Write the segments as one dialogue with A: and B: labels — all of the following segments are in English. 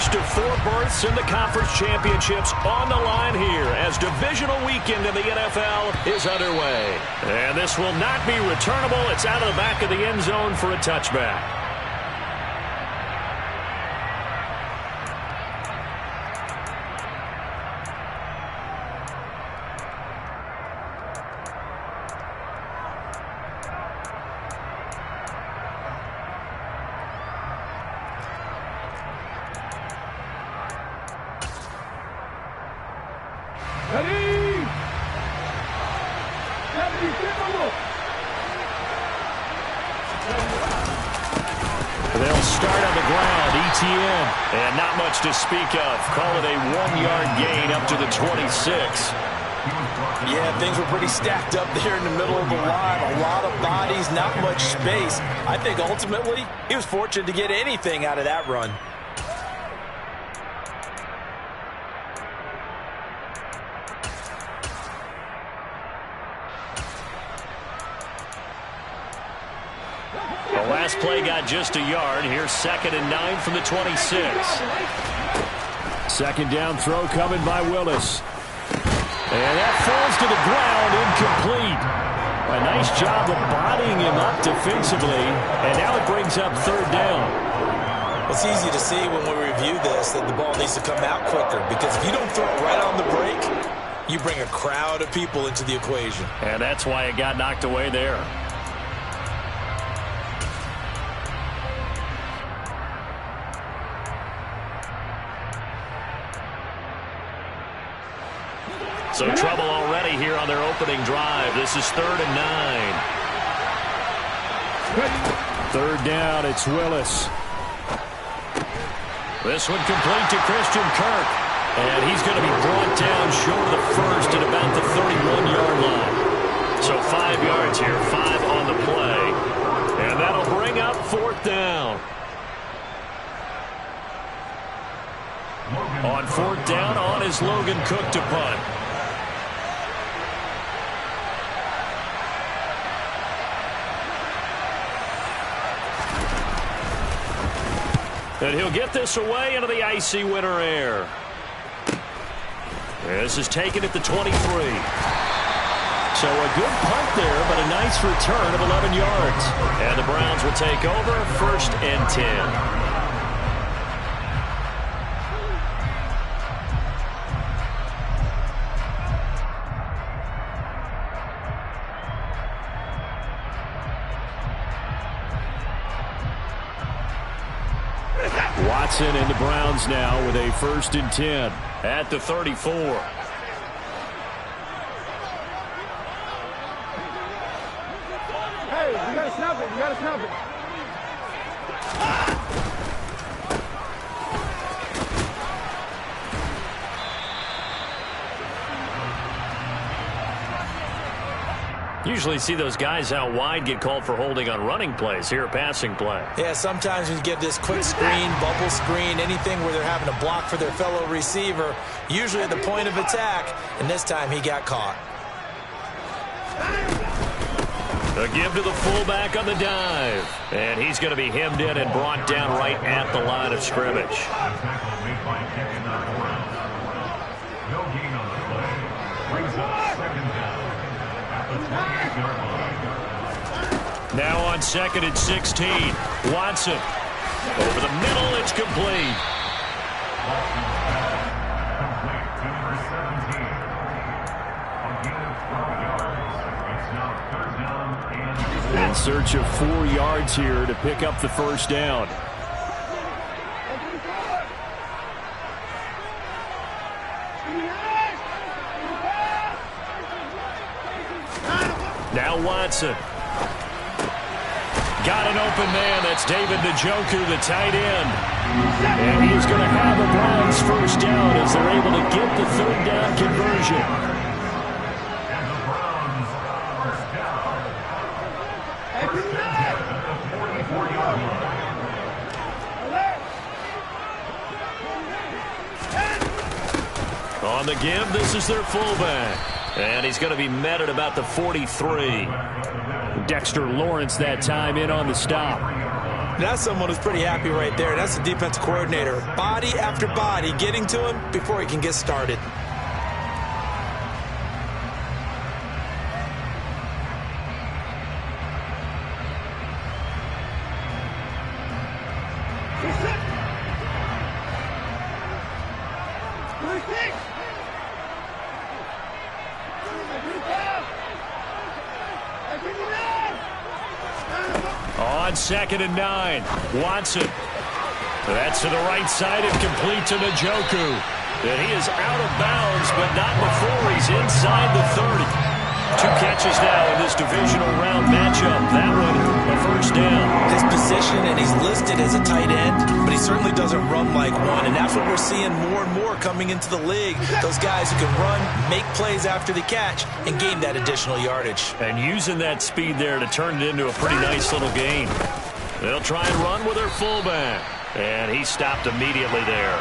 A: first of 4 berths in the conference championships on the line here as divisional weekend in the NFL is underway. And this will not be returnable. It's out of the back of the end zone for a touchback.
B: They'll start on the ground, ETN.
A: And not much to speak of. Call it a 1-yard gain up to the 26.
C: Yeah, things were pretty stacked up there in the middle of the line. A lot of bodies, not much space. I think ultimately he was fortunate to get anything out of that run.
A: The last play got just a yard. Here's 2nd and 9 from the 26.
B: Second down throw coming by Willis. And that falls to the ground, incomplete. A nice job of bodying him up defensively. And now it brings up 3rd down.
C: It's easy to see when we review this that the ball needs to come out quicker, because if you don't throw it right on the break, you bring a crowd of people into the equation.
A: And that's why it got knocked away there. So trouble already here on their opening drive. This is 3rd and 9.
B: 3rd down, it's Willis.
A: This one complete to Christian Kirk. And he's going to be brought down short of the first at about the 31-yard line. So 5 yards here, 5 on the play. And that'll bring up 4th down. On 4th down, on is Logan Cook to punt. And he'll get this away into the icy winter air. This is taken at the 23. So a good punt there, but a nice return of 11 yards. And the Browns will take over 1st and 10.
B: Watson and the Browns now with a 1st and 10.
A: At the 34.
D: Hey, you gotta snap it. You gotta snap it.
A: Usually see those guys out wide get called for holding on running plays. Here, a passing play.
C: Yeah, sometimes when you get this quick screen, bubble screen, anything where they're having to block for their fellow receiver, usually at the point of attack, and this time he got caught.
A: A give to the fullback on the dive. And he's going to be hemmed in and brought down right at the line of scrimmage.
E: No gain on the play. Brings up 2nd down.
A: Now on 2nd and 16. Watson. Over the middle, it's complete.
E: Complete to number 17. A gain of 12 yards. It's now 3rd down and...
B: In search of 4 yards here to pick up the 1st down.
A: Now Watson. Got an open man. That's David Njoku, the tight end. And he's going to have a Browns 1st down as they're able to get the 3rd down conversion.
E: And the Browns 1st down. 1st and 10 at the 44-yard line.
A: On the give, this is their fullback. And he's going to be met at about the 43.
B: Dexter Lawrence that time in on the stop.
C: That's someone who's pretty happy right there. That's the defensive coordinator. Body after body getting to him before he can get started.
B: On 2nd and 9, Watson. That's to the right side and complete to Njoku. And he is out of bounds, but not before he's inside the 30. 2 catches now in this divisional round matchup. That one, a first down.
C: His position, and he's listed as a tight end, but he certainly doesn't run like one. And that's what we're seeing more and more coming into the league. Those guys who can run, make plays after the catch, and gain that additional yardage.
B: And using that speed there to turn it into a pretty nice little gain. They'll try and run with their fullback. And he stopped immediately there.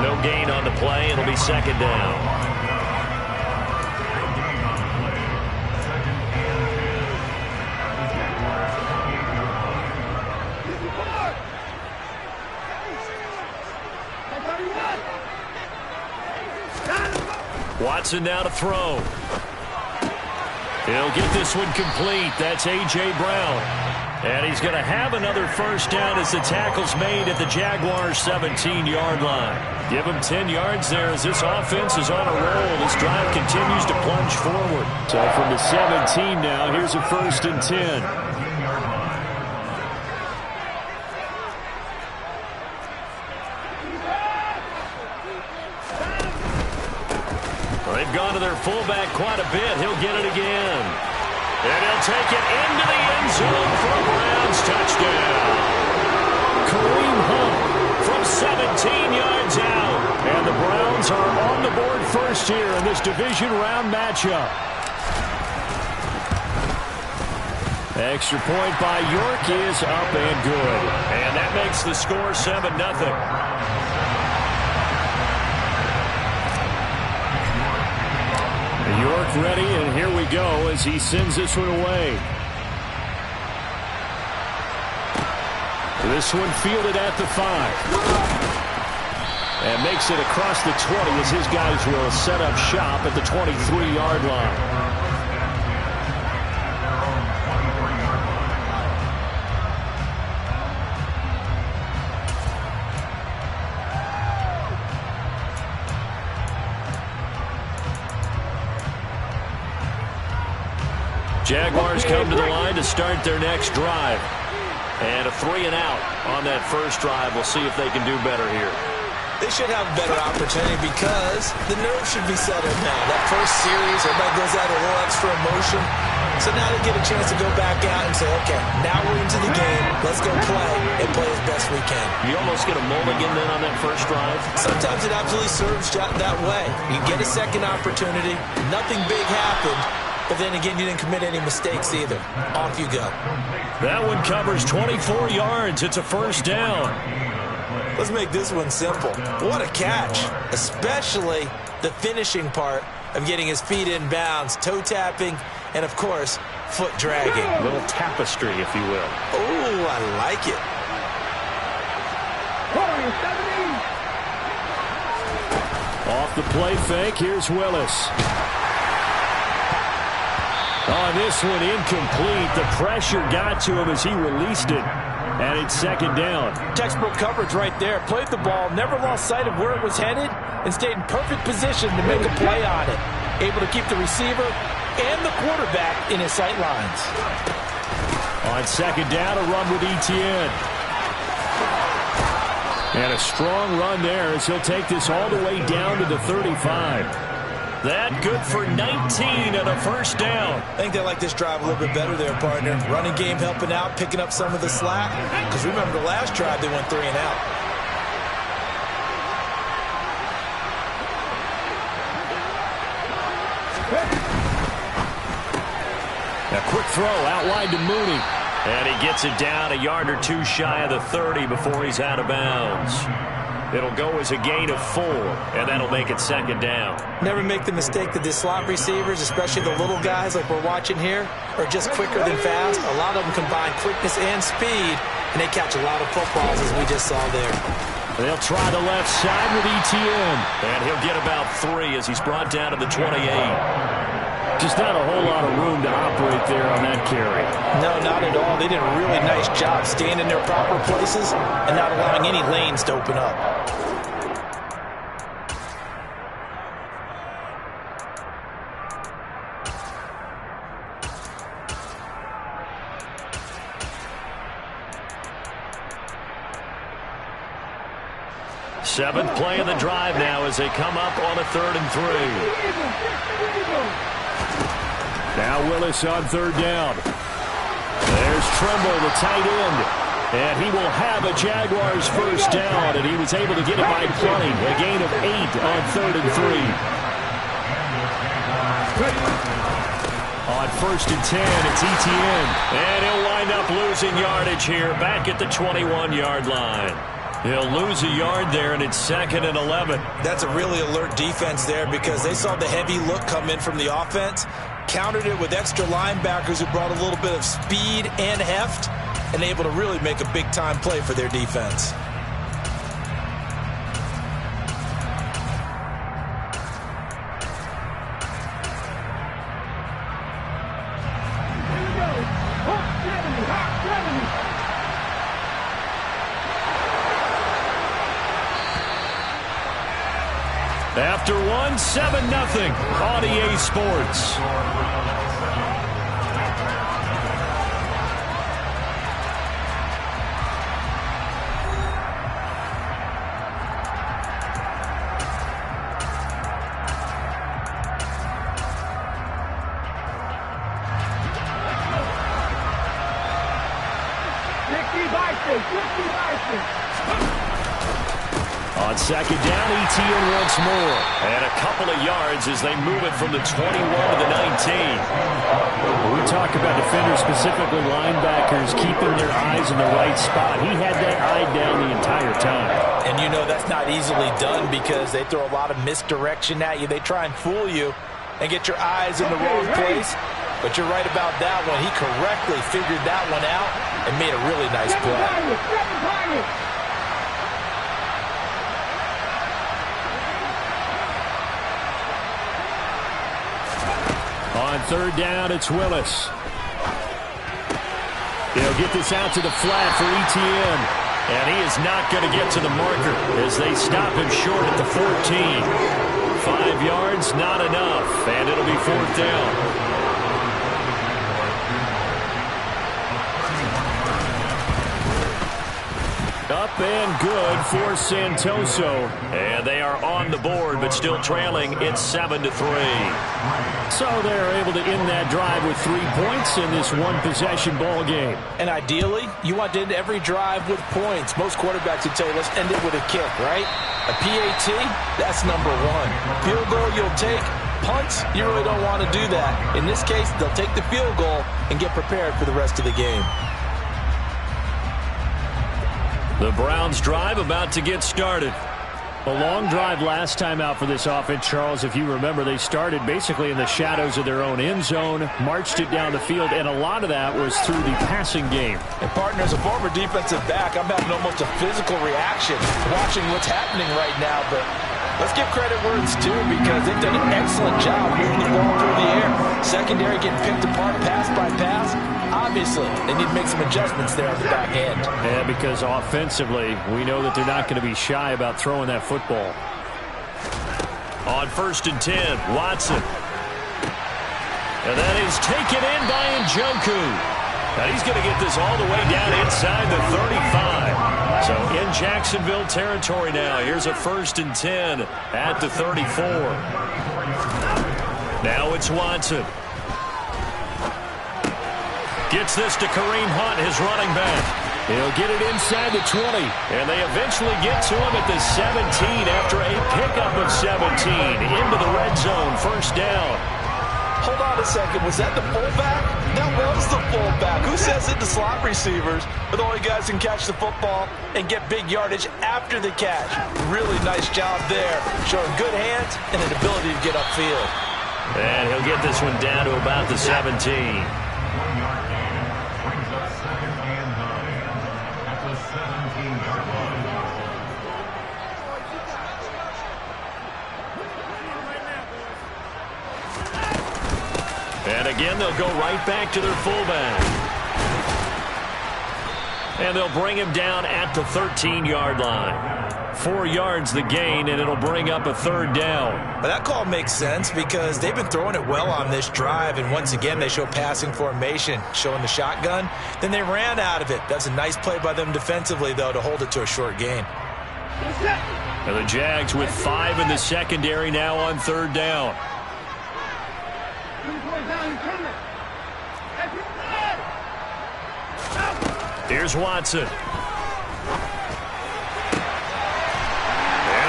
B: No gain on the play. It'll be 2nd down. Watson now to throw. He'll get this one complete. That's A.J. Brown. And he's going to have another first down as the tackle's made at the Jaguars' 17-yard line. Give him 10 yards there as this offense is on a roll. This drive continues to plunge forward. So from the 17 now, here's a 1st and 10. They've gone to their fullback quite a bit. He'll get it again. And he'll take it into the end zone for a Browns touchdown. Kareem Hunt from 17 yards out. And the Browns are on the board first here in this division round matchup. Extra point by York is up and good. And that makes the score 7-0. York ready, and here we go as he sends this one away. This one fielded at the 5. And makes it across the 20 as his guys will set up shop at the 23-yard line. Jaguars come to the line to start their next drive. And a 3-and-out on that first drive. We'll see if they can do better here.
C: They should have a better opportunity because the nerves should be settled now. That first series, everybody goes out a little extra emotion. So now they get a chance to go back out and say, okay, now we're into the game. Let's go play and play as best we can.
B: You almost get a mulligan then on that first drive?
C: Sometimes it absolutely serves that way. You get a second opportunity. Nothing big happened. But then again, you didn't commit any mistakes either. Off you go.
B: That one covers 24 yards. It's a first down.
C: Let's make this one simple. What a catch, especially the finishing part of getting his feet in bounds, toe tapping, and, of course, foot dragging.
B: A little tapestry, if you will.
C: Oh, I like it.
B: Off the play fake, here's Willis. On this one, incomplete. The pressure got to him as he released it. And it's 2nd down.
C: Textbook coverage right there. Played the ball, never lost sight of where it was headed, and stayed in perfect position to make a play on it. Able to keep the receiver and the quarterback in his sight lines.
B: On 2nd down, a run with Etienne. And a strong run there as he'll take this all the way down to the 35. That good for 19 and a first down.
C: I think they like this drive a little bit better there, partner. Running game helping out, picking up some of the slack. Because remember the last drive, they went 3-and-out.
B: A quick throw out wide to Mooney. And he gets it down a yard or two shy of the 30 before he's out of bounds.
A: It'll go as a gain of 4, and that'll make it second down.
C: Never make the mistake that the slot receivers, especially the little guys like we're watching here, are just quicker than fast. A lot of them combine quickness and speed, and they catch a lot of footballs, as we just saw there.
B: They'll try the left side with Etienne.
A: And he'll get about 3 as he's brought down to the 28.
B: Just not a whole lot of room to operate there on that carry.
C: No, not at all. They did a really nice job staying in their proper places and not allowing any lanes to open up.
A: Seventh play of the drive now as they come up on a 3rd and 3.
B: Now Willis on 3rd down. There's Tremble, the tight end. And he will have a Jaguars first down, and he was able to get it by plenty. A gain of 8 on 3rd and 3. On 1st and 10, it's Etienne.
A: And he'll wind up losing yardage here back at the 21-yard line. He'll lose a yard there, and it's 2nd and 11.
C: That's a really alert defense there because they saw the heavy look come in from the offense, countered it with extra linebackers who brought a little bit of speed and heft, and able to really make a big-time play for their defense.
B: After 1, 7-0 on EA Sports. On 2nd down, Etienne once more.
A: And a couple of yards as they move it from the 21 to the 19.
B: We talk about defenders, specifically linebackers, keeping their eyes in the right spot. He had that eye down the entire time.
C: And you know that's not easily done because they throw a lot of misdirection at you. They try and fool you and get your eyes in the wrong place. But you're right about that one. He correctly figured that one out and made a really nice play.
B: On 3rd down, it's Willis. He'll get this out to the flat for Etienne.
A: And he is not going to get to the marker as they stop him short at the 14. 5 yards, not enough. And it'll be 4th down.
B: Up and good for Santoso.
A: And they are on the board, but still trailing. It's 7-3.
B: So they're able to end that drive with 3 points in this one-possession ball game.
C: And ideally, you want to end every drive with points. Most quarterbacks would tell you, let's end it with a kick, right? A PAT, that's number 1. Field goal you'll take. Punts, you really don't want to do that. In this case, they'll take the field goal and get prepared for the rest of the game.
A: The Browns drive about to get started.
B: A long drive last time out for this offense, Charles. If you remember, they started basically in the shadows of their own end zone, marched it down the field, and a lot of that was through the passing game.
C: And partner, as a former defensive back, I'm having almost a physical reaction watching what's happening right now. But let's give credit where it's due because they've done an excellent job moving the ball through the air. Secondary getting picked apart pass by pass. Obviously, they need to make some adjustments there on the back end.
B: Yeah, because offensively, we know that they're not going to be shy about throwing that football.
A: On 1st and 10, Watson. And that is taken in by Njoku. Now he's going to get this all the way down inside the 35. So in Jacksonville territory now. Here's a 1st and 10 at the 34. Now it's Watson. Gets this to Kareem Hunt, his running back.
B: He'll get it inside the 20.
A: And they eventually get to him at the 17 after a pickup of 17. Into the red zone, 1st down.
C: Hold on a second. Was that the fullback? That was the fullback. Who says it to slot receivers? But the only guys who can catch the football and get big yardage after the catch. Really nice job there. Showing good hands and an ability to get upfield.
A: And he'll get this one down to about the 17.
E: 1 yard gain. Brings up 2nd and 9. At the 17-yard line.
A: And again, they'll go right back to their fullback. And they'll bring him down at the 13-yard line. 4 yards the gain, and it'll bring up a 3rd down.
C: But that call makes sense because they've been throwing it well on this drive, and once again they show passing formation, showing the shotgun. Then they ran out of it. That's a nice play by them defensively, though, to hold it to a short gain.
B: And the Jags with 5 in the secondary now on 3rd down. Here's Watson. And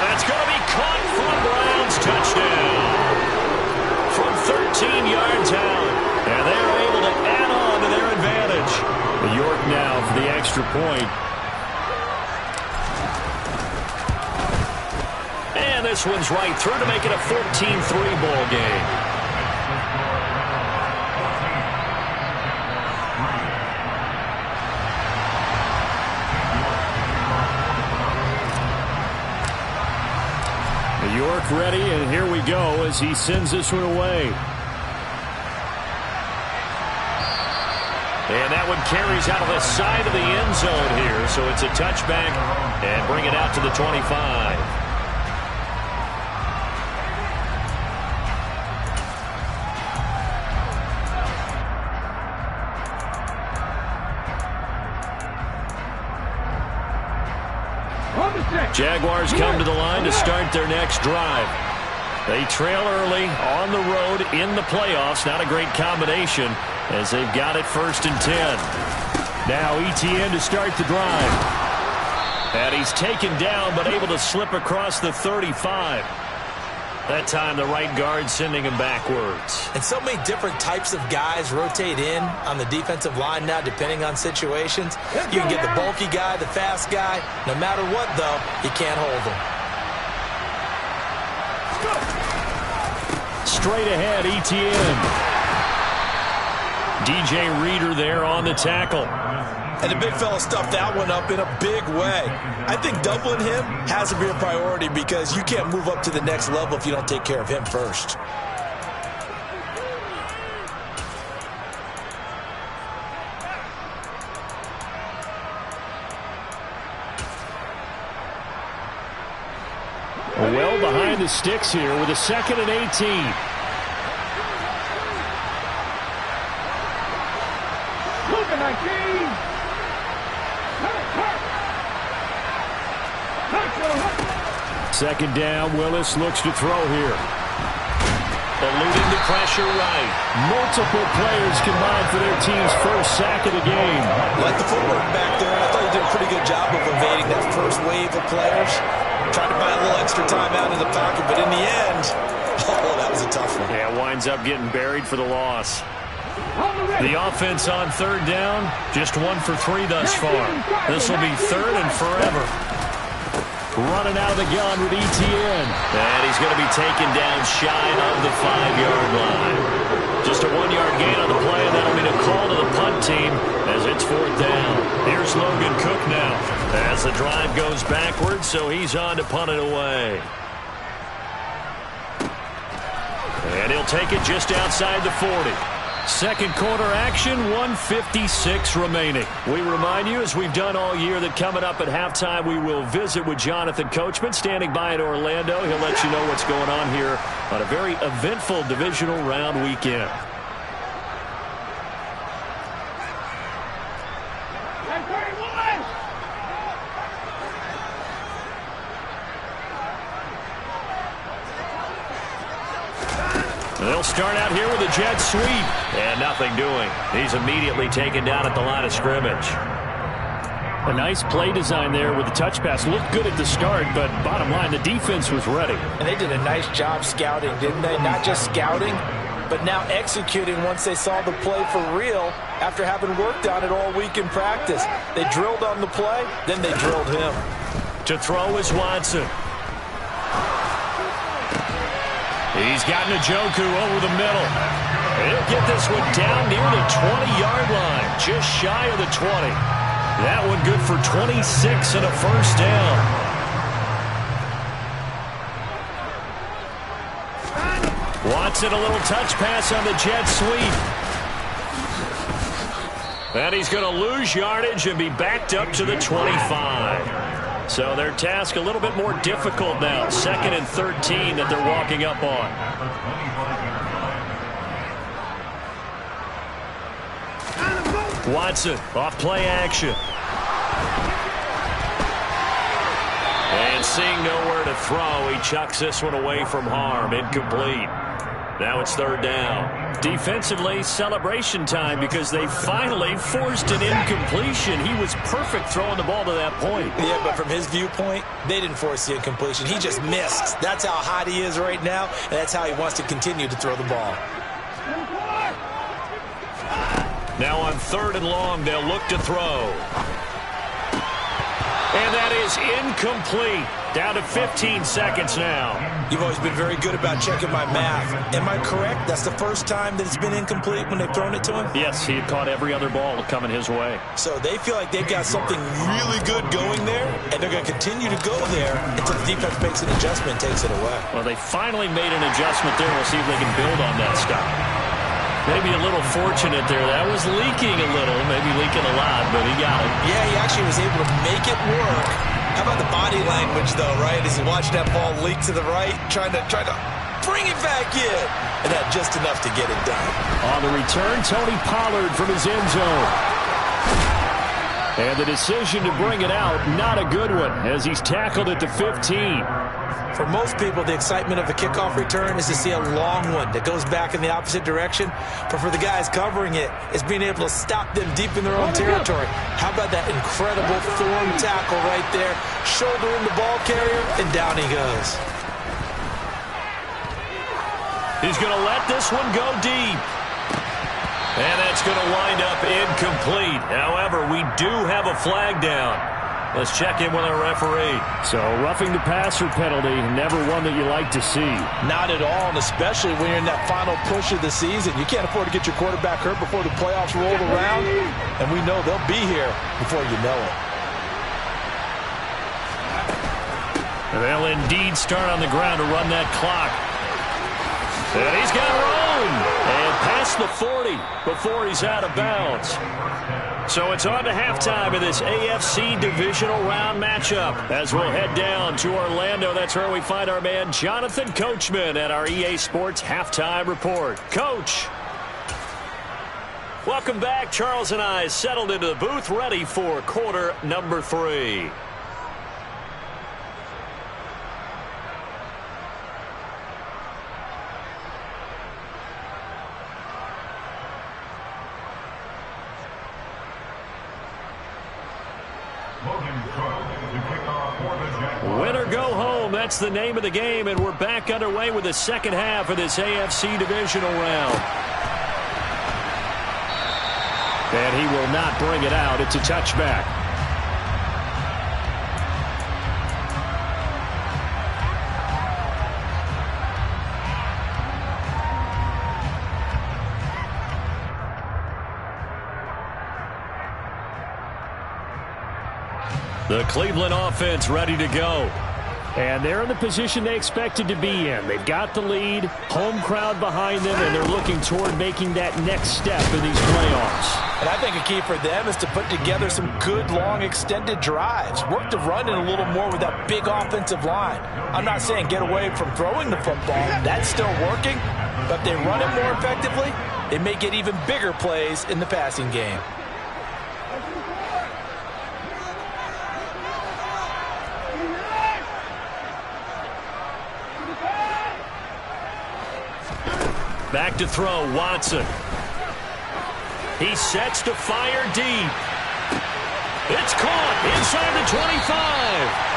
B: that's going to be caught for a Browns touchdown. From 13 yards out. And they're able to add on to their advantage. York now for the extra point. And this one's right through to make it a 14-3 ball game. York ready, and here we go as he sends this one away. And that one carries out of the side of the end zone here, so it's a touchback and bring it out to the 25. Jaguars come to the line to start their next drive. They trail early on the road in the playoffs. Not a great combination as they've got it 1st and 10. Now Etienne to start the drive. And he's taken down but able to slip across the 35. That time the right guard sending him backwards.
C: And so many different types of guys rotate in on the defensive line now depending on situations. You can get the bulky guy, the fast guy. No matter what, though, you can't hold them.
B: Straight ahead, Etienne. DJ Reader there on the tackle.
C: And the big fella stuffed that one up in a big way. I think doubling him has to be a priority because you can't move up to the next level if you don't take care of him first.
B: Well behind the sticks here with a 2nd and 18. Second down, Willis looks to throw here.
A: Eluding the pressure right.
B: Multiple players combined for their team's 1st sack of the game.
C: Like the footwork back there, I thought he did a pretty good job of evading that first wave of players. Tried to buy a little extra time out of the pocket, but in the end, oh, that was a tough one.
B: Yeah, winds up getting buried for the loss. The offense on 3rd down, just 1 for 3 thus far. This will be 3rd and forever. Running out of the gun with Etienne.
A: And he's going to be taken down shy of the 5-yard line. Just a 1-yard gain on the play, and that'll be the call to the punt team as it's 4th down.
B: Here's Logan Cook now.
A: As the drive goes backwards, so he's on to punt it away. And he'll take it just outside the 40.
B: Second quarter action, 1:56 remaining. We remind you, as we've done all year, that coming up at halftime, we will visit with Jonathan Coachman, standing by in Orlando. He'll let you know what's going on here on a very eventful divisional round weekend. They'll start out here with a jet sweep.
A: And nothing doing. He's immediately taken down at the line of scrimmage.
B: A nice play design there with the touch pass. Looked good at the start, but bottom line, the defense was ready.
C: And they did a nice job scouting, didn't they? Not just scouting, but now executing once they saw the play for real after having worked on it all week in practice. They drilled on the play, then they drilled him.
B: To throw is Watson. He's got Njoku over the middle. He'll get this one down near the 20-yard line, just shy of the 20. That one good for 26 and a first down. Watson, a little touch pass on the jet sweep. And he's going to lose yardage and be backed up to the 25. So their task a little bit more difficult now. 2nd and 13 that they're walking up on. Watson off play action. And seeing nowhere to throw, he chucks this one away from harm. Incomplete. Now it's 3rd down. Defensively, celebration time because they finally forced an incompletion. He was perfect throwing the ball to that point.
C: Yeah, but from his viewpoint, they didn't force the incompletion. He just missed. That's how hot he is right now, and that's how he wants to continue to throw the ball.
B: Now on 3rd and long, they'll look to throw. And that is incomplete. Down to 15 seconds now.
C: You've always been very good about checking my math. Am I correct? That's the first time that it's been incomplete when they've thrown it to him?
B: Yes, he had caught every other ball coming his way.
C: So they feel like they've got something really good going there, and they're going to continue to go there until the defense makes an adjustment and takes it away.
B: Well, they finally made an adjustment there. We'll see if they can build on that stop. Maybe a little fortunate there. That was leaking a little, maybe leaking a lot, but he got it.
C: Yeah, he actually was able to make it work. How about the body language, though, right? As he watched that ball leak to the right, trying to bring it back in. And had just enough to get it done.
B: On the return, Tony Pollard from his end zone. And the decision to bring it out, not a good one, as he's tackled at the 15.
C: For most people, the excitement of a kickoff return is to see a long one that goes back in the opposite direction. But for the guys covering it, it's being able to stop them deep in their own territory. How about that incredible form tackle right there? Shouldering the ball carrier, and down he goes.
B: He's going to let this one go deep. And that's going to wind up incomplete. However, we do have a flag down. Let's check in with our referee. So, roughing the passer penalty, never one that you like to see.
C: Not at all, and especially when you're in that final push of the season. You can't afford to get your quarterback hurt before the playoffs roll around, and we know they'll be here before you know it.
B: They'll indeed start on the ground to run that clock. And he's got room. And past the 40 before he's out of bounds. So it's on to halftime of this AFC divisional round matchup. As we'll head down to Orlando, that's where we find our man Jonathan Coachman at our EA Sports Halftime Report. Coach. Welcome back. Charles and I settled into the booth, ready for quarter number 3. Win or go home, that's the name of the game, and we're back underway with the second half of this AFC divisional round. And he will not bring it out. It's a touchback. The Cleveland offense ready to go. And they're in the position they expected to be in. They've got the lead, home crowd behind them, and they're looking toward making that next step in these playoffs.
C: And I think a key for them is to put together some good, long, extended drives. Work to run it a little more with that big offensive line. I'm not saying get away from throwing the football. That's still working. But if they run it more effectively, they may get even bigger plays in the passing game.
B: Back to throw, Watson. He sets to fire deep. It's caught inside the 25.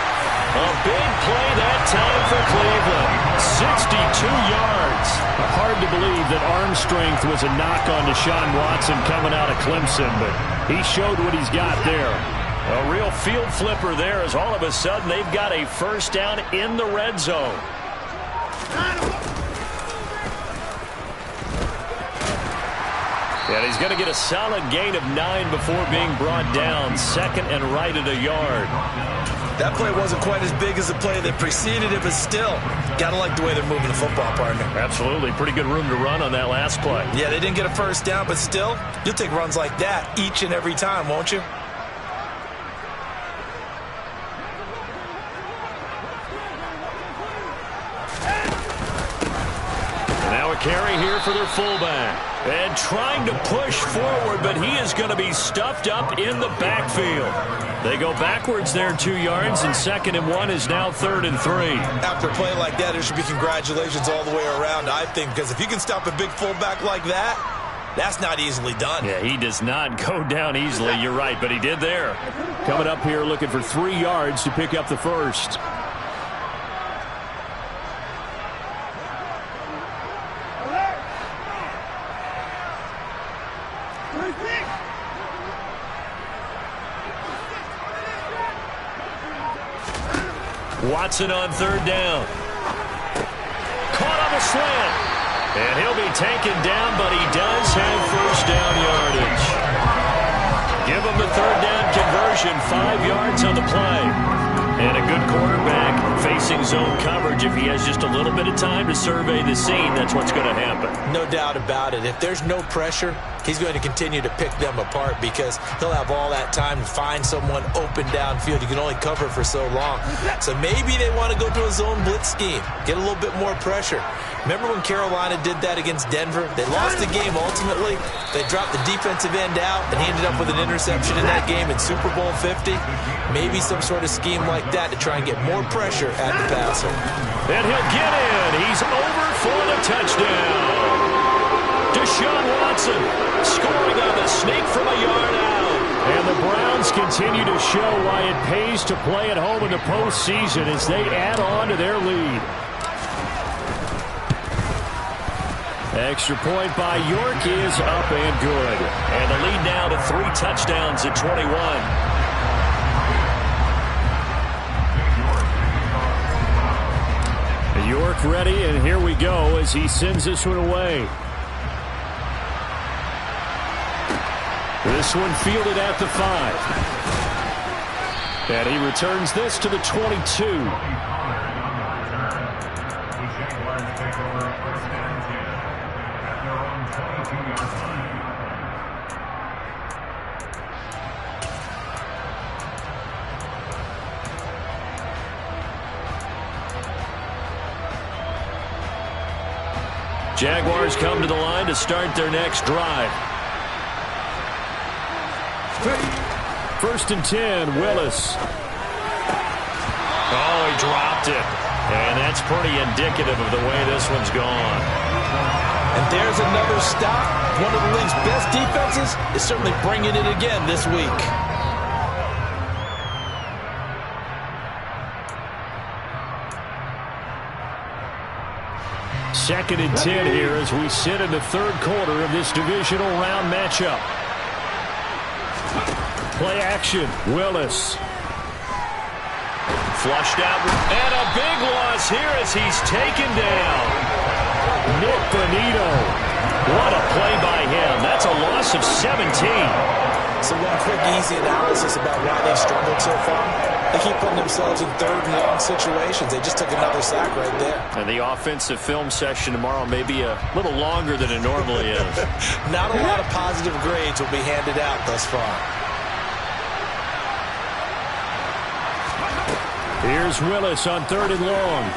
B: A big play that time for Cleveland. 62 yards. Hard to believe that arm strength was a knock on Deshaun Watson coming out of Clemson, but he showed what he's got there.
A: A real field flipper there as all of a sudden they've got a first down in the red zone. And he's going to get a solid gain of 9 before being brought down. Second and right at a yard.
C: That play wasn't quite as big as the play that preceded it, but still, gotta like the way they're moving the football, partner.
A: Absolutely. Pretty good room to run on that last play.
C: Yeah, they didn't get a first down, but still, you'll take runs like that each and every time, won't you?
A: Now a carry here for their fullback. And trying to push forward, but he is going to be stuffed up in the backfield. They go backwards there 2 yards, and 2nd and 1 is now 3rd and 3.
C: After a play like that, there should be congratulations all the way around, I think, because if you can stop a big fullback like that, that's not easily done.
A: Yeah, he does not go down easily. You're right, but he did there.
B: Coming up here looking for 3 yards to pick up the first.
A: Watson on 3rd down. Caught on the slant. And he'll be taken down, but he does have first down yardage. Give him the 3rd down conversion. 5 yards on the play. And a good quarterback facing zone coverage. If he has just a little bit of time to survey the scene, that's what's going to happen.
C: No doubt about it. If there's no pressure, he's going to continue to pick them apart because he'll have all that time to find someone open downfield. You can only cover for so long. So maybe they want to go to a zone blitz scheme, get a little bit more pressure. Remember when Carolina did that against Denver? They lost the game ultimately. They dropped the defensive end out, and he ended up with an interception in that game in Super Bowl 50. Maybe some sort of scheme like that to try and get more pressure at the passer.
A: And he'll get in. He's over for the touchdown. Deshaun Watson scoring on the sneak from a yard out.
B: And the Browns continue to show why it pays to play at home in the postseason as they add on to their lead. Extra point by York is up and good.
A: And the lead now to 3 touchdowns at 21.
B: York ready, and here we go as he sends this one away. This one fielded at the 5. And he returns this to the 22.
A: Jaguars come to the line to start their next drive.
B: 1st and 10, Willis.
A: Oh, he dropped it. And that's pretty indicative of the way this one's gone.
C: And there's another stop. One of the league's best defenses is certainly bringing it again this week.
B: 2nd and 10 here as we sit in the 3rd quarter of this divisional round matchup. Play action, Willis.
A: Flushed out, and a big loss here as he's taken down.
B: Nick Bonito.
A: What a play by him. That's a loss of 17.
C: So one quick, easy analysis about why they've struggled so far. They keep putting themselves in 3rd and long situations. They just took another sack right there.
A: And the offensive film session tomorrow may be a little longer than it normally is.
C: Not a lot of positive grades will be handed out thus far.
B: Here's Willis on 3rd and long.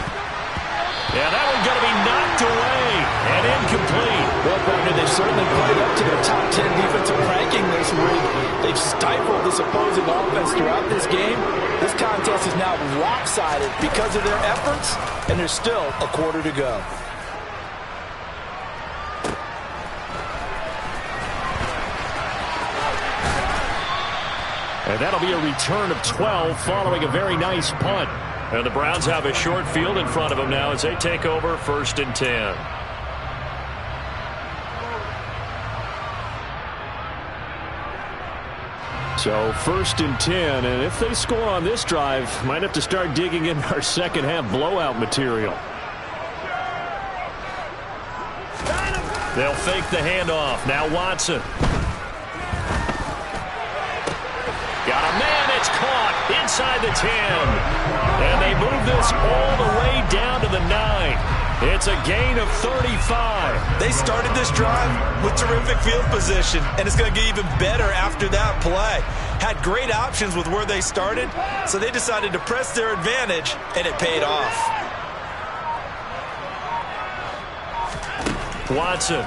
A: Yeah, that one's going to be knocked away and incomplete.
F: Well, partner, they've certainly played up to their top 10 defensive ranking this week. They've stifled this opposing offense throughout this game. This contest is now lopsided because of their efforts, and there's still a quarter to go.
B: And that'll be a return of 12 following a very nice punt.
A: And the Browns have a short field in front of them now as they take over 1st and 10.
B: So 1st and 10, and if they score on this drive, might have to start digging in our second half blowout material.
A: They'll fake the handoff. Now Watson. Got a man. It's caught inside the 10. And they move this all the way down to the 9. It's a gain of 35.
C: They started this drive with terrific field position, and it's going to get even better after that play. Had great options with where they started, so they decided to press their advantage, and it paid off.
B: Watson.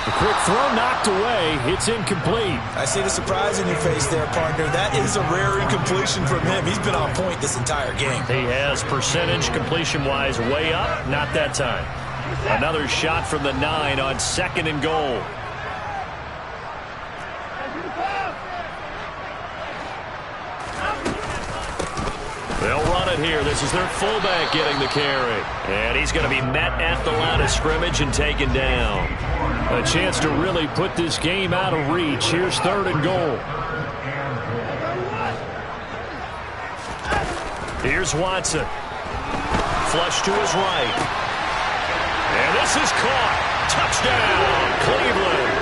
B: The quick throw knocked away. It's incomplete.
C: I see the surprise in your face there, partner. That is a rare incompletion from him. He's been on point this entire game.
A: He has percentage completion-wise way up. Not that time. Another shot from the 9 on 2nd and goal. They'll run it here. This is their fullback getting the carry. And he's going to be met at the line of scrimmage and taken down.
B: A chance to really put this game out of reach. Here's 3rd and goal.
A: Here's Watson. Flush to his right. And this is caught. Touchdown, Cleveland.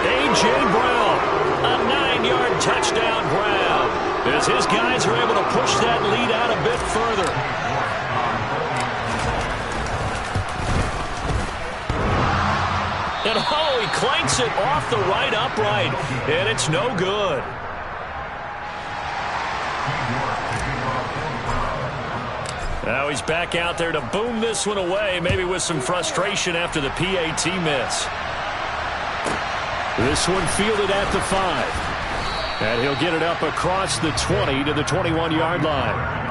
A: A.J. Brown, a 9-yard touchdown grab. As his guys are able to push that lead out a bit further. And oh, he clanks it off the right upright. And it's no good. Now he's back out there to boom this one away, maybe with some frustration after the PAT miss.
B: This one fielded at the 5. And he'll get it up across the 20 to the 21-yard line.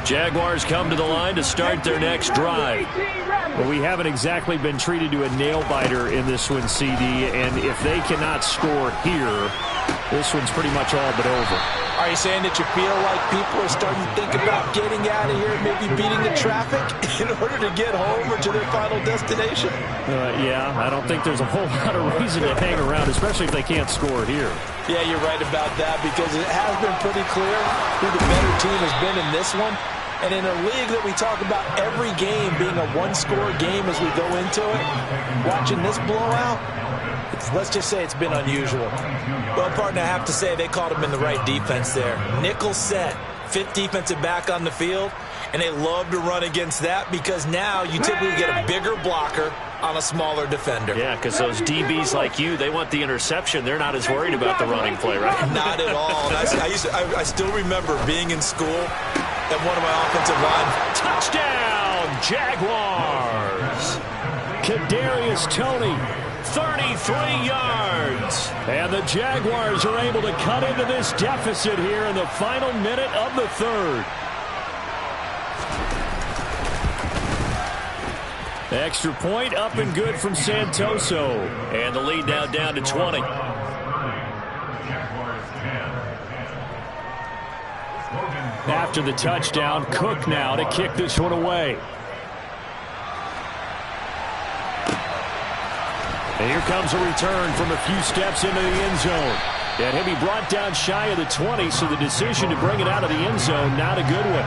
B: Jaguars come to the line to start their next drive. Well, we haven't exactly been treated to a nail-biter in this one, CD, and if they cannot score here, this one's pretty much all but over.
F: Are you saying that you feel like people are starting to think about getting out of here, maybe beating the traffic in order to get home or to their final destination?
B: Yeah, I don't think there's a whole lot of reason to hang around, especially if they can't score here.
F: Yeah, you're right about that, because it has been pretty clear who the better team has been in this one. And in a league that we talk about every game being a one-score game as we go into it, watching this blowout, let's just say it's been unusual.
C: Well, partner, I have to say they caught him in the right defense there. Nickel set, 5th defensive back on the field, and they love to run against that because now you typically get a bigger blocker on a smaller defender.
A: Yeah, because those DBs like you, they want the interception. They're not as worried about the running play, right?
C: Not at all. I still remember being in school and one of my offensive line.
A: Touchdown, Jaguars!
B: Kadarius Toney, 33 yards. And the Jaguars are able to cut into this deficit here in the final minute of the 3rd. Extra point up and good from Santoso.
A: And the lead now down to 20.
B: After the touchdown, Cook now to kick this one away. And here comes a return from a few steps into the end zone. And he'll be brought down shy of the 20, so the decision to bring it out of the end zone, not a good one.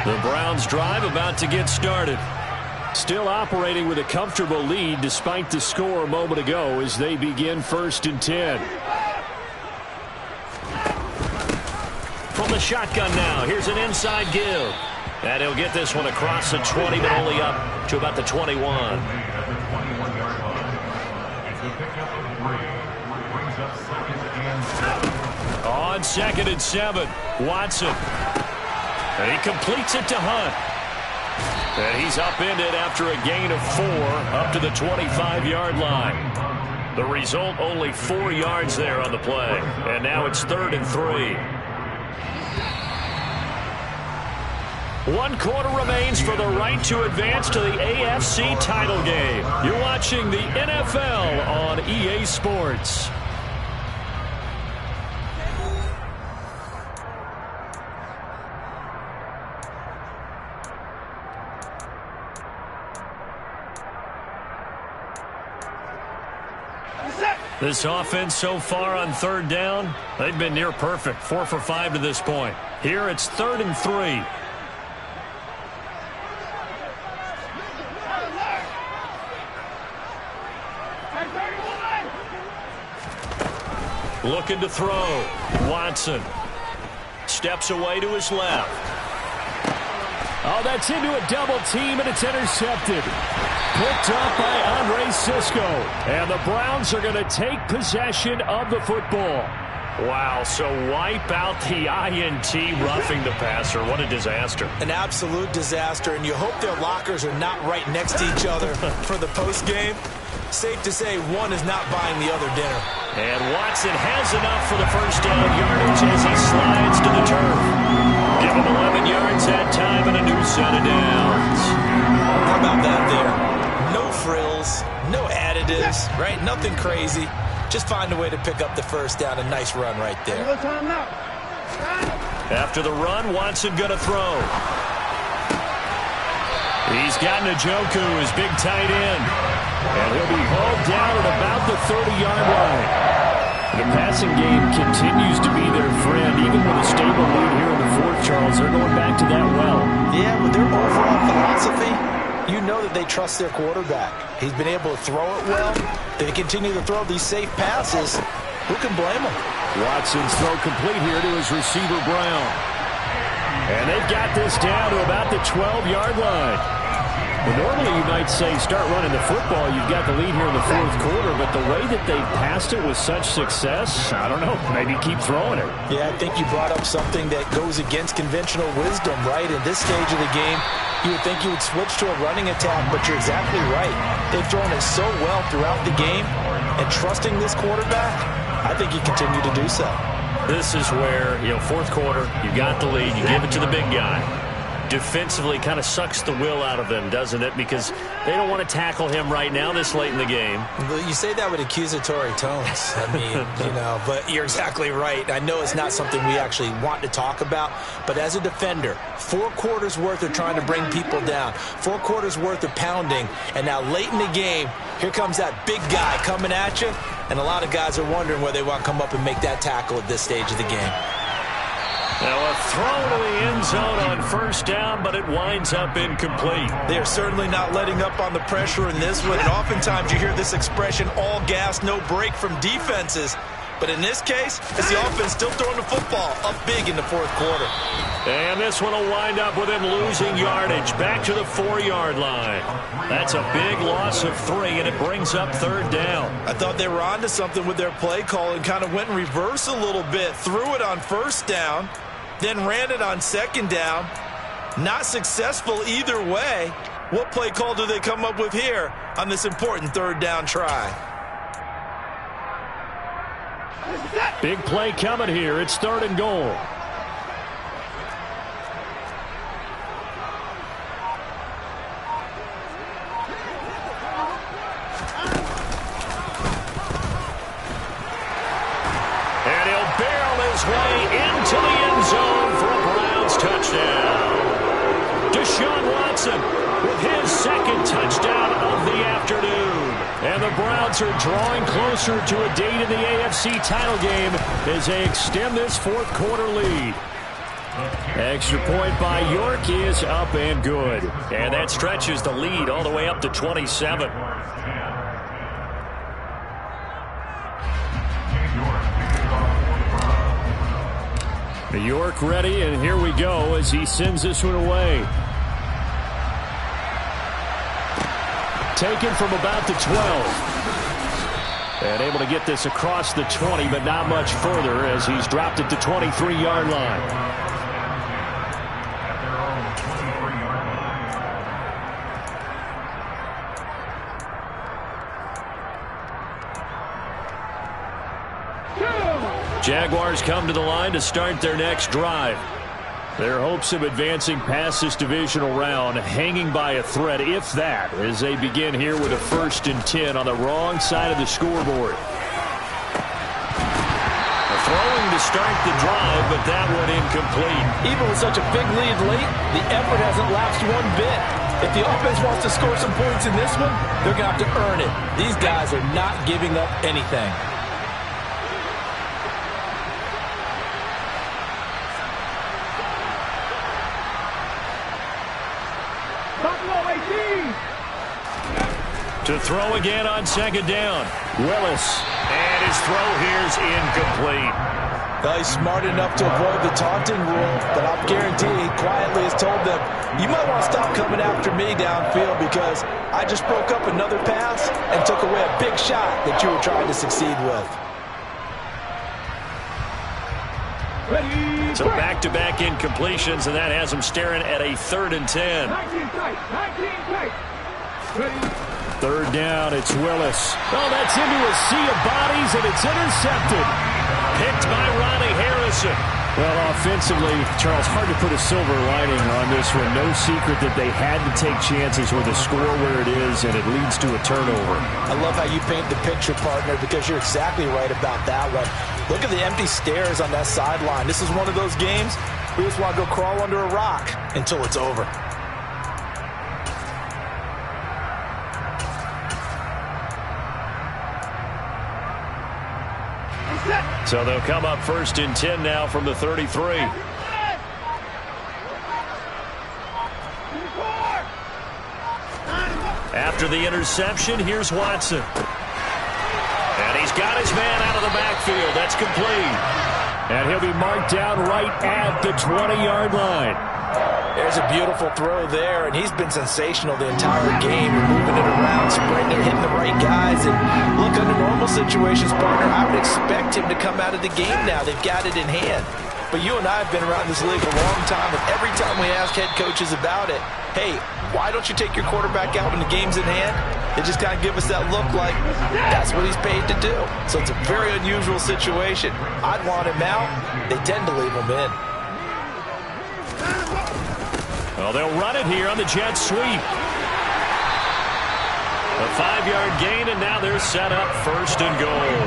A: The Browns drive about to get started.
B: Still operating with a comfortable lead despite the score a moment ago as they begin 1st and 10.
A: From the shotgun now, here's an inside give. And he'll get this one across the 20, but only up to about the 21.
B: On 2nd and 7, Watson.
A: And he completes it to Hunt. And he's upended after a gain of 4 up to the 25-yard line. The result, only 4 yards there on the play. And now it's 3rd and 3.
B: 1 quarter remains for the right to advance to the AFC title game. You're watching the NFL on EA Sports. This offense so far on 3rd down, they've been near perfect. 4 for 5 to this point. Here it's 3rd and 3. Looking to throw. Watson steps away to his left. Oh, that's into a double team, and it's intercepted. Picked up by Andre Cisco. And the Browns are going to take possession of the football. Wow, so wipe out the INT roughing the passer. What a disaster.
C: An absolute disaster, and you hope their lockers are not right next to each other for the postgame. Safe to say one is not buying the other dinner.
B: And Watson has enough for the first down yardage as he slides to the turf. Give him 11 yards that time and a new set of downs.
C: How about that there? No frills, no additives, right? Nothing crazy. Just find a way to pick up the first down. A nice run right there.
B: After the run, Watson going to throw. He's got Njoku, his big tight end. And he'll be hauled down at about the 30-yard line. The passing game continues to be their friend, even with a stable lead here in the 4th, Charles. They're going back to that well.
F: Yeah, with their overall philosophy, you know that they trust their quarterback. He's been able to throw it well. They continue to throw these safe passes. Who can blame them?
B: Watson's throw complete here to his receiver, Brown. And they've got this down to about the 12-yard line. Well, normally you might say start running the football. You've got the lead here in the 4th quarter, but the way that they've passed it with such success, I don't know, maybe keep throwing it.
F: Yeah, I think you brought up something that goes against conventional wisdom, right? In this stage of the game, you would think you would switch to a running attack, but you're exactly right. They've thrown it so well throughout the game, and trusting this quarterback, I think you continue to do so.
B: This is where, 4th quarter, you got the lead, you give it to the big guy. Defensively kind of sucks the will out of them, doesn't it? Because they don't want to tackle him right now this late in the game.
C: You say that with accusatory tones. I mean, but you're exactly right. I know it's not something we actually want to talk about, but as a defender, 4 quarters worth of trying to bring people down, 4 quarters worth of pounding, and now late in the game, here comes that big guy coming at you, and a lot of guys are wondering whether they want to come up and make that tackle at this stage of the game.
B: Now a throw to the end zone on 1st down, but it winds up incomplete.
C: They're certainly not letting up on the pressure in this one, and oftentimes you hear this expression, all gas, no break from defenses. But in this case, it's the offense still throwing the football up big in the 4th quarter.
B: And this one will wind up with him losing yardage back to the 4-yard line. That's a big loss of 3, and it brings up 3rd down.
C: I thought they were onto something with their play call and kind of went in reverse a little bit. Threw it on 1st down, then ran it on 2nd down. Not successful either way. What play call do they come up with here on this important 3rd down try?
B: Big play coming here. It's 3rd and goal. And he'll barrel his way into the end zone for a Browns touchdown. Deshaun Watson with his 2nd touchdown of the afternoon. And the Browns are drawing closer to a date in the AFC title game as they extend this 4th quarter lead. Extra point by York is up and good. And that stretches the lead all the way up to 27. York ready, and here we go as he sends this one away. Taken from about the 12. And able to get this across the 20, but not much further as he's dropped at the 23-yard line. Jaguars come to the line to start their next drive. Their hopes of advancing past this divisional round hanging by a thread, if that, as they begin here with a 1st and 10 on the wrong side of the scoreboard.
A: Throwing to start the drive, but that one incomplete.
F: Even with such a big lead late, the effort hasn't lapsed one bit. If the offense wants to score some points in this one, they're going to have to earn it. These guys are not giving up anything.
B: To throw again on 2nd down. Willis.
A: And his throw here's incomplete.
C: Well, he's smart enough to avoid the taunting rule, but I'll guarantee he quietly has told them, you might want to stop coming after me downfield because I just broke up another pass and took away a big shot that you were trying to succeed with.
A: So back-to-back incompletions, and that has him staring at a 3rd and 10.
B: 3rd down, it's Willis. Oh, that's into a sea of bodies, and it's intercepted.
A: Picked by Ronnie Harrison.
B: Well, offensively, Charles, hard to put a silver lining on this one. No secret that they had to take chances with the score where it is, and it leads to a turnover.
C: I love how you paint the picture, partner, because you're exactly right about that one. Look at the empty stares on that sideline. This is one of those games we just want to go crawl under a rock until it's over.
A: So they'll come up 1st and 10 now from the 33. After the interception, here's Watson. And he's got his man out of the backfield. That's complete.
B: And he'll be marked down right at the 20-yard line.
C: There's a beautiful throw there, and he's been sensational the entire game. Moving it around, sprinting, hitting the right guys. And look, under normal situations, partner, I would expect him to come out of the game now. They've got it in hand. But you and I have been around this league a long time, and every time we ask head coaches about it, hey, why don't you take your quarterback out when the game's in hand? They just kind of give us that look like that's what he's paid to do. So it's a very unusual situation. I'd want him out. They tend to leave him in.
A: Well, they'll run it here on the jet sweep. A 5-yard gain, and now they're set up 1st and goal.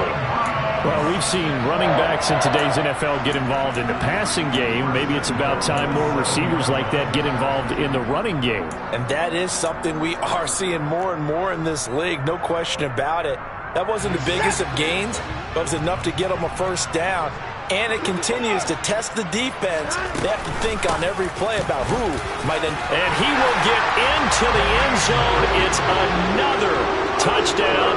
B: Well, we've seen running backs in today's NFL get involved in the passing game. Maybe it's about time more receivers like that get involved in the running game.
C: And that is something we are seeing more and more in this league, no question about it. That wasn't the biggest of gains, but it was enough to get them a 1st down. And it continues to test the defense. They have to think on every play about who might.
A: And he will get into the end zone. It's another touchdown.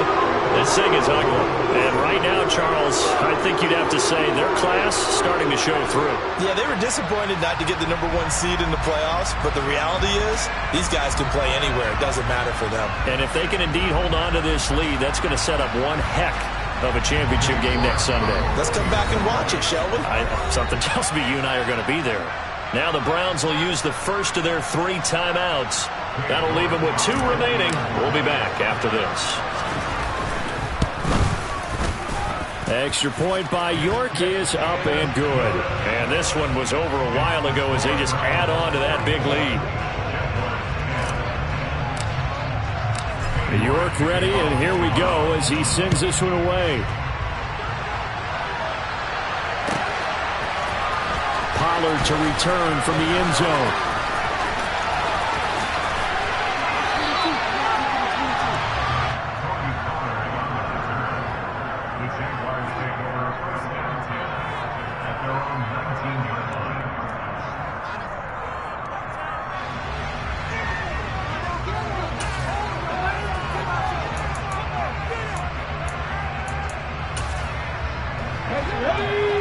A: This thing is ugly. And right now, Charles, I think you'd have to say their class starting to show through.
C: Yeah, they were disappointed not to get the #1 seed in the playoffs, but the reality is these guys can play anywhere. It doesn't matter for them.
A: And if they can indeed hold on to this lead, that's going to set up one heck of a championship game next Sunday.
C: Let's come back and watch it, shall we?
A: Something tells me you and I are going to be there. Now the Browns will use the first of their 3 timeouts. That'll leave them with 2 remaining. We'll be back after this.
B: Extra point by York is up and good.
A: And this one was over a while ago as they just add on to that big lead.
B: York ready, and here we go as he sends this one away. Pollard to return from the end zone.
E: The Jaguars take over 1st and 10 at their own 19-yard line.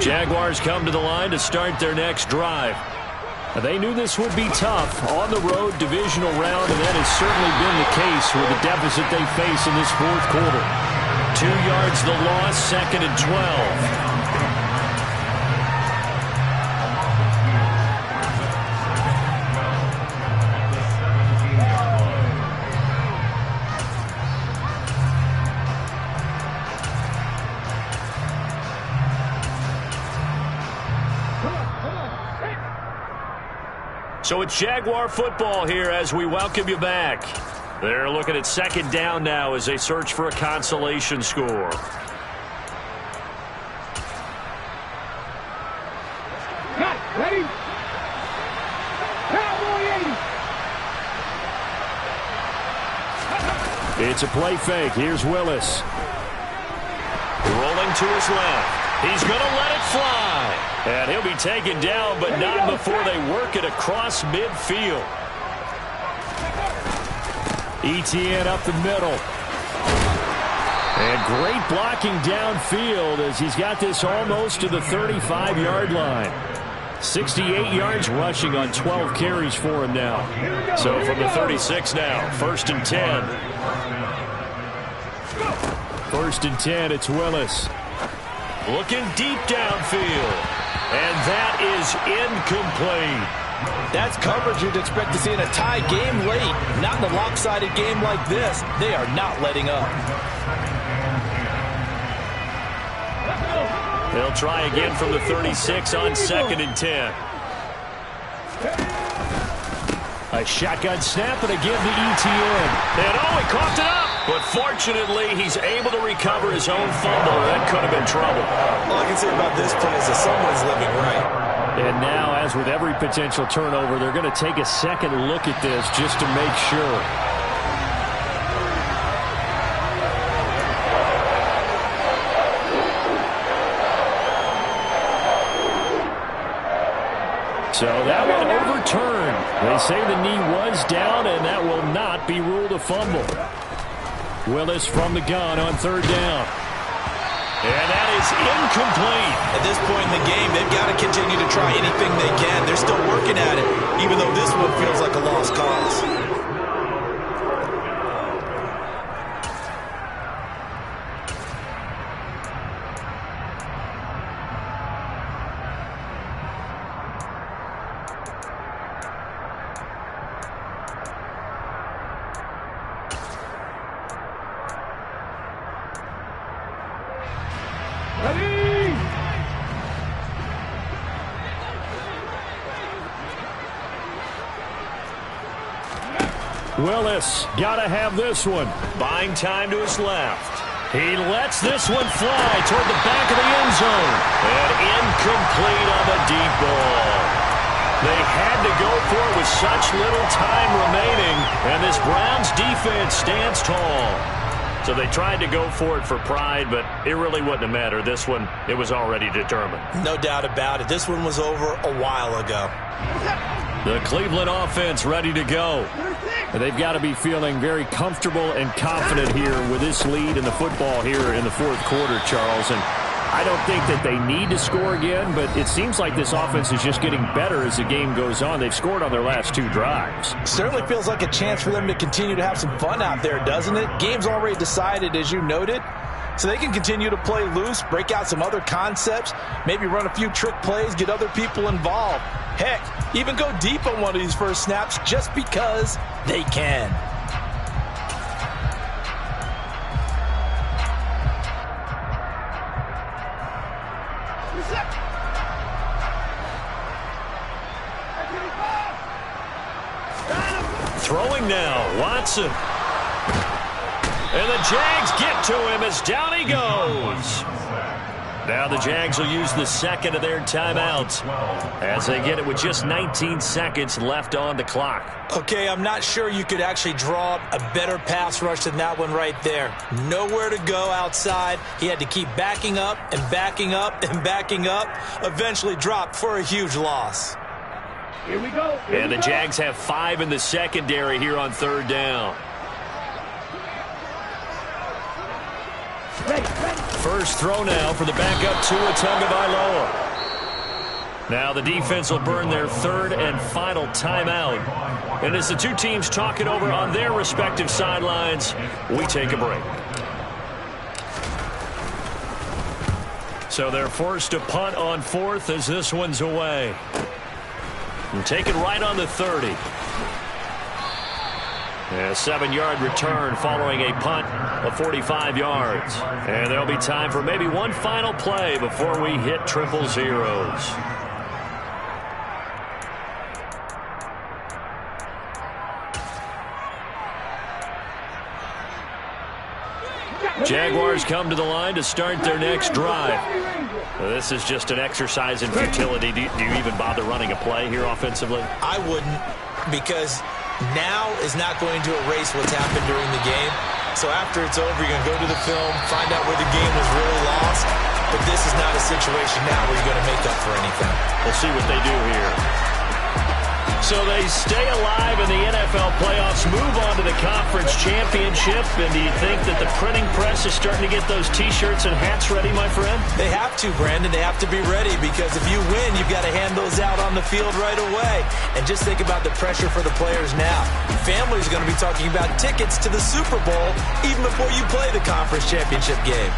B: Jaguars come to the line to start their next drive. They knew this would be tough on the road divisional round, and that has certainly been the case with the deficit they face in this 4th quarter.
A: 2 yards the loss, 2nd and 12. So it's Jaguar football here as we welcome you back. They're looking at second down now as they search for a consolation score.
D: Cut. Ready? Cowboy 80.
B: It's a play fake. Here's Willis.
A: Rolling to his left. He's going to let it fly. And he'll be taken down, but not before they work it across midfield.
B: Etienne up the middle. And great blocking downfield as he's got this almost to the 35-yard line. 68 yards rushing on 12 carries for him now.
A: So from the 36 now, 1st and 10.
B: 1st and 10, it's Willis.
A: Looking deep downfield. And that is incomplete.
F: That's coverage you'd expect to see in a tie game late. Not in a lopsided game like this. They are not letting up.
A: They'll try again from the 36 on 2nd and 10.
B: A shotgun snap and again to Etienne.
A: And he coughed it up. But fortunately, he's able to recover his own fumble. That could have been trouble.
C: All I can say about this play is that someone's living right.
B: And now, as with every potential turnover, they're going to take a second look at this just to make sure. So that one overturned. They say the knee was down, and that will not be ruled a fumble. Willis from the gun on 3rd down.
A: And that is incomplete.
C: At this point in the game, they've got to continue to try anything they can. They're still working at it, even though this one feels like a lost cause.
D: Ready?
B: Willis, gotta have this one.
A: Buying time to his left. He lets this one fly toward the back of the end zone. And incomplete on the deep ball. They had to go for it with such little time remaining. And this Browns defense stands tall. So they tried to go for it for pride, but it really wouldn't have mattered. This one, it was already determined.
C: No doubt about it. This one was over a while ago.
B: The Cleveland offense ready to go. And they've got to be feeling very comfortable and confident here with this lead in the football here in the 4th quarter, Charles. And I don't think that they need to score again, but it seems like this offense is just getting better as the game goes on. They've scored on their last 2 drives.
F: Certainly feels like a chance for them to continue to have some fun out there, doesn't it? Game's already decided, as you noted. So they can continue to play loose, break out some other concepts, maybe run a few trick plays, get other people involved. Heck, even go deep on one of these first snaps just because they can.
A: Throwing now, Watson. And the Jags get to him as down he goes. Now the Jags will use the second of their timeouts as they get it with just 19 seconds left on the clock.
C: Okay, I'm not sure you could actually draw a better pass rush than that one right there. Nowhere to go outside. He had to keep backing up and backing up and backing up. Eventually dropped for a huge loss.
D: Here we go.
A: And the Jags have 5 in the secondary here on 3rd down. First throw now for the backup Tua Tagovailoa. Now the defense will burn their 3rd and final timeout. And as the two teams talk it over on their respective sidelines, we take a break. So they're forced to punt on 4th as this one's away. And take it right on the 30. A 7-yard return following a punt of 45 yards. And there'll be time for maybe one final play before we hit triple zeros.
B: Jaguars come to the line to start their next drive. This is just an exercise in futility. Do you even bother running a play here offensively?
C: I wouldn't, because now is not going to erase what's happened during the game. So after it's over, you're going to go to the film, find out where the game was really lost. But this is not a situation now where you're going to make up for anything.
B: We'll see what they do here. So they stay alive in the NFL playoffs, move on to the conference championship. And do you think that the printing press is starting to get those T-shirts and hats ready, my friend?
C: They have to, Brandon. They have to be ready, because if you win, you've got to hand those out on the field right away. And just think about the pressure for the players now. Families are going to be talking about tickets to the Super Bowl even before you play the conference championship game.